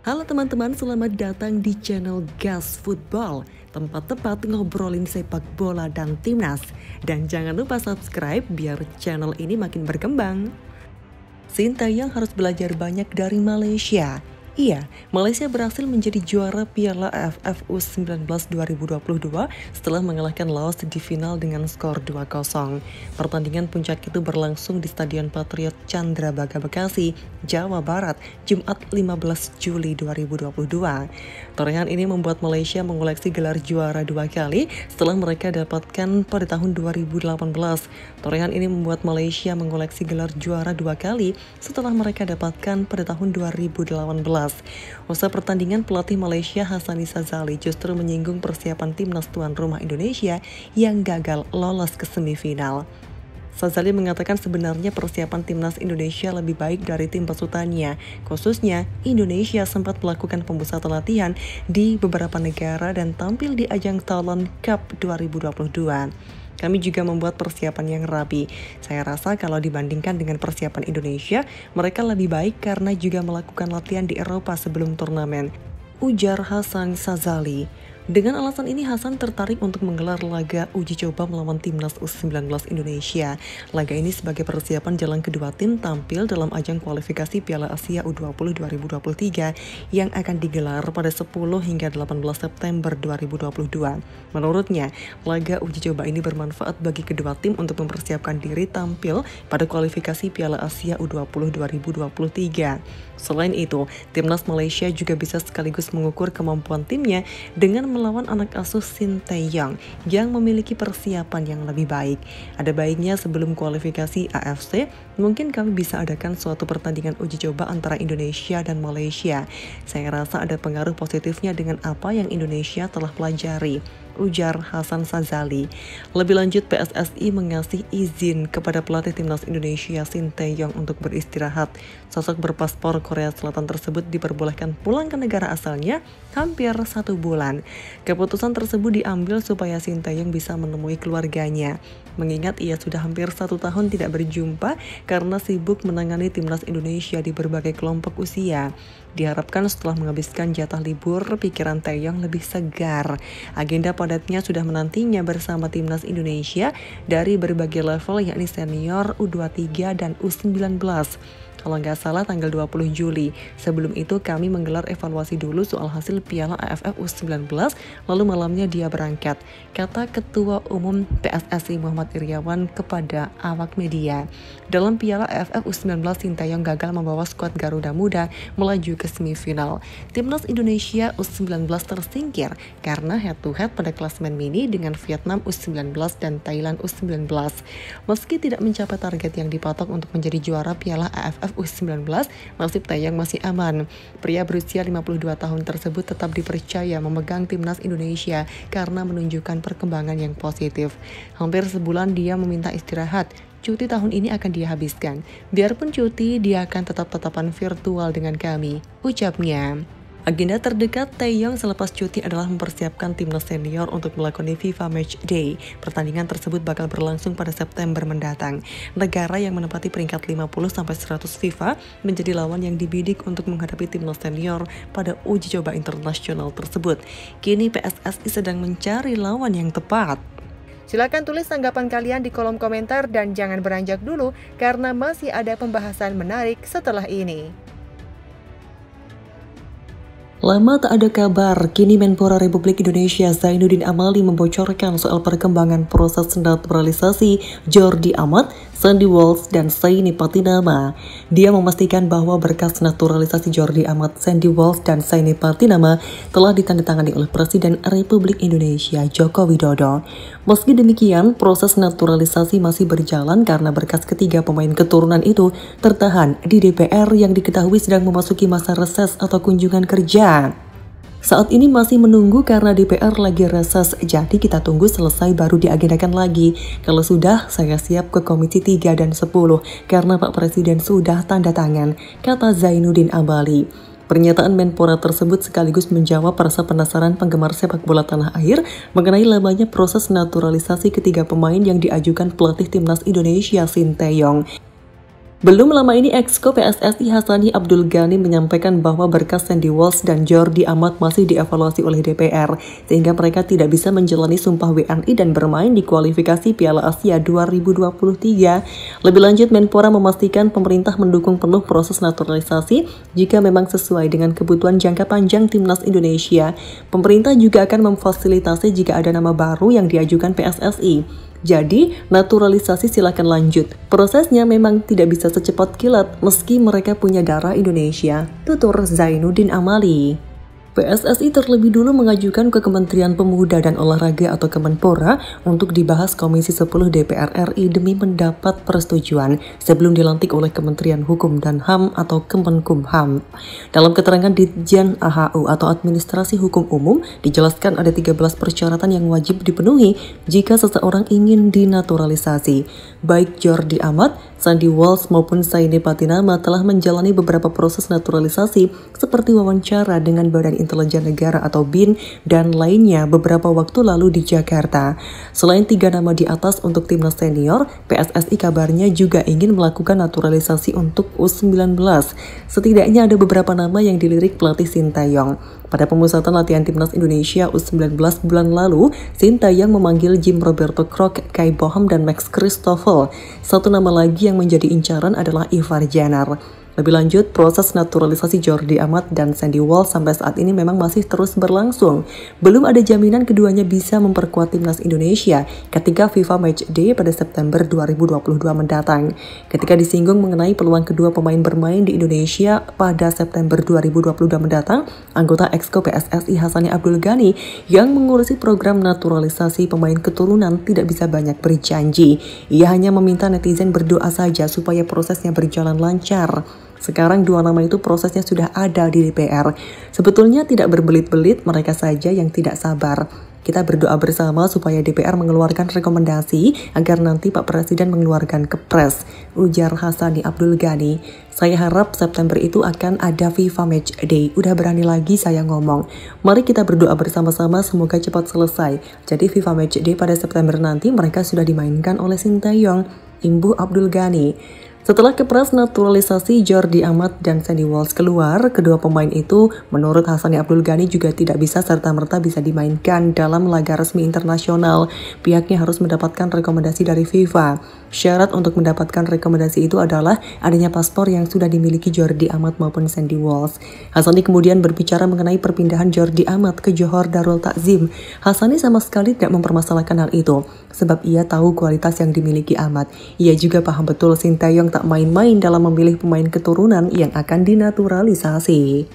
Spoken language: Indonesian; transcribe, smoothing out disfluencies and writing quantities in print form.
Halo teman-teman, selamat datang di channel Gas Football, tempat tepat ngobrolin sepak bola dan timnas. Dan jangan lupa subscribe biar channel ini makin berkembang. Sintayong harus belajar banyak dari Malaysia. Iya, Malaysia berhasil menjadi juara Piala AFF U19 2022 setelah mengalahkan Laos di final dengan skor 2-0. Pertandingan puncak itu berlangsung di Stadion Patriot Candrabaga Bekasi, Jawa Barat, Jumat 15 Juli 2022. Torehan ini membuat Malaysia mengoleksi gelar juara 2 kali setelah mereka dapatkan pada tahun 2018. Torehan ini membuat Malaysia mengoleksi gelar juara 2 kali setelah mereka dapatkan pada tahun 2018. Usai pertandingan, pelatih Malaysia Hassani Sazali justru menyinggung persiapan timnas tuan rumah Indonesia yang gagal lolos ke semifinal. Sazali mengatakan sebenarnya persiapan timnas Indonesia lebih baik dari tim pesutannya. Khususnya, Indonesia sempat melakukan pemusatan latihan di beberapa negara dan tampil di ajang Thailand Cup 2022. Kami juga membuat persiapan yang rapi. Saya rasa kalau dibandingkan dengan persiapan Indonesia, mereka lebih baik karena juga melakukan latihan di Eropa sebelum turnamen, ujar Hassani Sazali. Dengan alasan ini, Hasan tertarik untuk menggelar laga uji coba melawan timnas U19 Indonesia. Laga ini sebagai persiapan jalan kedua tim tampil dalam ajang kualifikasi Piala Asia U20 2023 yang akan digelar pada 10 hingga 18 September 2022. Menurutnya, laga uji coba ini bermanfaat bagi kedua tim untuk mempersiapkan diri tampil pada kualifikasi Piala Asia U20 2023. Selain itu, timnas Malaysia juga bisa sekaligus mengukur kemampuan timnya dengan melawan anak asuh Sintayong yang memiliki persiapan yang lebih baik. Ada baiknya sebelum kualifikasi AFC, mungkin kami bisa adakan suatu pertandingan uji coba antara Indonesia dan Malaysia. Saya rasa ada pengaruh positifnya dengan apa yang Indonesia telah pelajari, ujar Hasan Sazali. Lebih lanjut, PSSI mengasih izin kepada pelatih timnas Indonesia Sintayong untuk beristirahat. Sosok berpaspor Korea Selatan tersebut diperbolehkan pulang ke negara asalnya hampir 1 bulan. Keputusan tersebut diambil supaya Sintayong bisa menemui keluarganya, mengingat ia sudah hampir 1 tahun tidak berjumpa karena sibuk menangani timnas Indonesia di berbagai kelompok usia. Diharapkan setelah menghabiskan jatah libur, pikiran Taeyong lebih segar. Agenda padatnya sudah menantinya bersama timnas Indonesia dari berbagai level, yakni senior, U23 dan U19. Kalau nggak salah tanggal 20 Juli. Sebelum itu kami menggelar evaluasi dulu soal hasil Piala AFF U19, lalu malamnya dia berangkat, kata Ketua Umum PSSI Muhammad Iriawan kepada awak media. Dalam Piala AFF U19, Sintayong gagal membawa skuad Garuda Muda melaju ke semifinal. Timnas Indonesia U19 tersingkir karena head-to-head pada klasemen mini dengan Vietnam U19 dan Thailand U19. Meski tidak mencapai target yang dipatok untuk menjadi juara Piala AFF U19, nasib Taeyong masih aman. Pria berusia 52 tahun tersebut tetap dipercaya memegang timnas Indonesia karena menunjukkan perkembangan yang positif. Hampir sebulan dia meminta istirahat. Cuti tahun ini akan dia habiskan. Biarpun cuti, dia akan tetap-tetapan virtual dengan kami, ucapnya. Agenda terdekat Taeyong selepas cuti adalah mempersiapkan timnas senior untuk melakoni FIFA Match Day. Pertandingan tersebut bakal berlangsung pada September mendatang. Negara yang menempati peringkat 50-100 FIFA menjadi lawan yang dibidik untuk menghadapi timnas senior pada uji coba internasional tersebut. Kini PSSI sedang mencari lawan yang tepat. Silakan tulis tanggapan kalian di kolom komentar dan jangan beranjak dulu karena masih ada pembahasan menarik setelah ini. Lama tak ada kabar, kini Menpora Republik Indonesia Zainuddin Amali membocorkan soal perkembangan proses naturalisasi Jordi Amat, Sandy Walsh, dan Saini Patinama. Dia memastikan bahwa berkas naturalisasi Jordi Amat, Sandy Walsh, dan Saini Patinama telah ditandatangani oleh Presiden Republik Indonesia Joko Widodo. Meski demikian, proses naturalisasi masih berjalan karena berkas ketiga pemain keturunan itu tertahan di DPR yang diketahui sedang memasuki masa reses atau kunjungan kerja. Saat ini masih menunggu karena DPR lagi reses, jadi kita tunggu selesai baru diagendakan lagi. Kalau sudah, saya siap ke Komisi 3 dan 10 karena Pak Presiden sudah tanda tangan, kata Zainuddin Amali. Pernyataan Menpora tersebut sekaligus menjawab rasa penasaran penggemar sepak bola tanah air mengenai lamanya proses naturalisasi ketiga pemain yang diajukan pelatih timnas Indonesia Sintayong. Belum lama ini Exco PSSI Hassani Abdul Ghani menyampaikan bahwa berkas Sandy Walsh dan Jordi Amat masih dievaluasi oleh DPR sehingga mereka tidak bisa menjalani sumpah WNI dan bermain di kualifikasi Piala Asia 2023. Lebih lanjut, Menpora memastikan pemerintah mendukung penuh proses naturalisasi jika memang sesuai dengan kebutuhan jangka panjang Timnas Indonesia. Pemerintah juga akan memfasilitasi jika ada nama baru yang diajukan PSSI. Jadi, naturalisasi silakan lanjut. Prosesnya memang tidak bisa secepat kilat meski mereka punya darah Indonesia, tutur Zainuddin Amali. PSSI terlebih dulu mengajukan ke Kementerian Pemuda dan Olahraga atau Kemenpora untuk dibahas Komisi 10 DPR RI demi mendapat persetujuan sebelum dilantik oleh Kementerian Hukum dan HAM atau Kemenkumham. Dalam keterangan Ditjen AHU atau Administrasi Hukum Umum, dijelaskan ada 13 persyaratan yang wajib dipenuhi jika seseorang ingin dinaturalisasi. Baik Jordi Amat, Sandy Walsh maupun Saini Patinama telah menjalani beberapa proses naturalisasi seperti wawancara dengan Badan Intelijen Negara atau BIN dan lainnya beberapa waktu lalu di Jakarta. Selain 3 nama di atas untuk timnas senior, PSSI kabarnya juga ingin melakukan naturalisasi untuk U19. Setidaknya ada beberapa nama yang dilirik pelatih Sintayong. Pada pemusatan latihan timnas Indonesia U19 bulan lalu, Sintayong memanggil Jim Roberto Krok, Kai Boham, dan Max Christoffel. Satu nama lagi yang menjadi incaran adalah Ivar Janar. Lebih lanjut, proses naturalisasi Jordi Amat dan Sandy Walsh sampai saat ini memang masih terus berlangsung. Belum ada jaminan keduanya bisa memperkuat timnas Indonesia ketika FIFA Matchday pada September 2022 mendatang. Ketika disinggung mengenai peluang kedua pemain bermain di Indonesia pada September 2022 mendatang, anggota Exco PSSI Hassani Abdul Ghani yang mengurusi program naturalisasi pemain keturunan tidak bisa banyak berjanji. Ia hanya meminta netizen berdoa saja supaya prosesnya berjalan lancar. Sekarang 2 nama itu prosesnya sudah ada di DPR. Sebetulnya tidak berbelit-belit, mereka saja yang tidak sabar. Kita berdoa bersama supaya DPR mengeluarkan rekomendasi agar nanti Pak Presiden mengeluarkan kepres, ujar Hassani Abdul Ghani. Saya harap September itu akan ada FIFA Matchday. Udah berani lagi saya ngomong. Mari kita berdoa bersama-sama semoga cepat selesai. Jadi FIFA Matchday pada September nanti mereka sudah dimainkan oleh Sintayong, Imbu Abdul Ghani. Setelah kepres naturalisasi Jordi Amat dan Sandy Walsh keluar, kedua pemain itu menurut Hassani Abdul Ghani juga tidak bisa serta-merta bisa dimainkan dalam laga resmi internasional. Pihaknya harus mendapatkan rekomendasi dari FIFA. Syarat untuk mendapatkan rekomendasi itu adalah adanya paspor yang sudah dimiliki Jordi Amat maupun Sandy Walsh. Hassani kemudian berbicara mengenai perpindahan Jordi Amat ke Johor Darul Takzim. Hassani sama sekali tidak mempermasalahkan hal itu, sebab ia tahu kualitas yang dimiliki Amat. Ia juga paham betul Sintayong tak main-main dalam memilih pemain keturunan yang akan dinaturalisasi.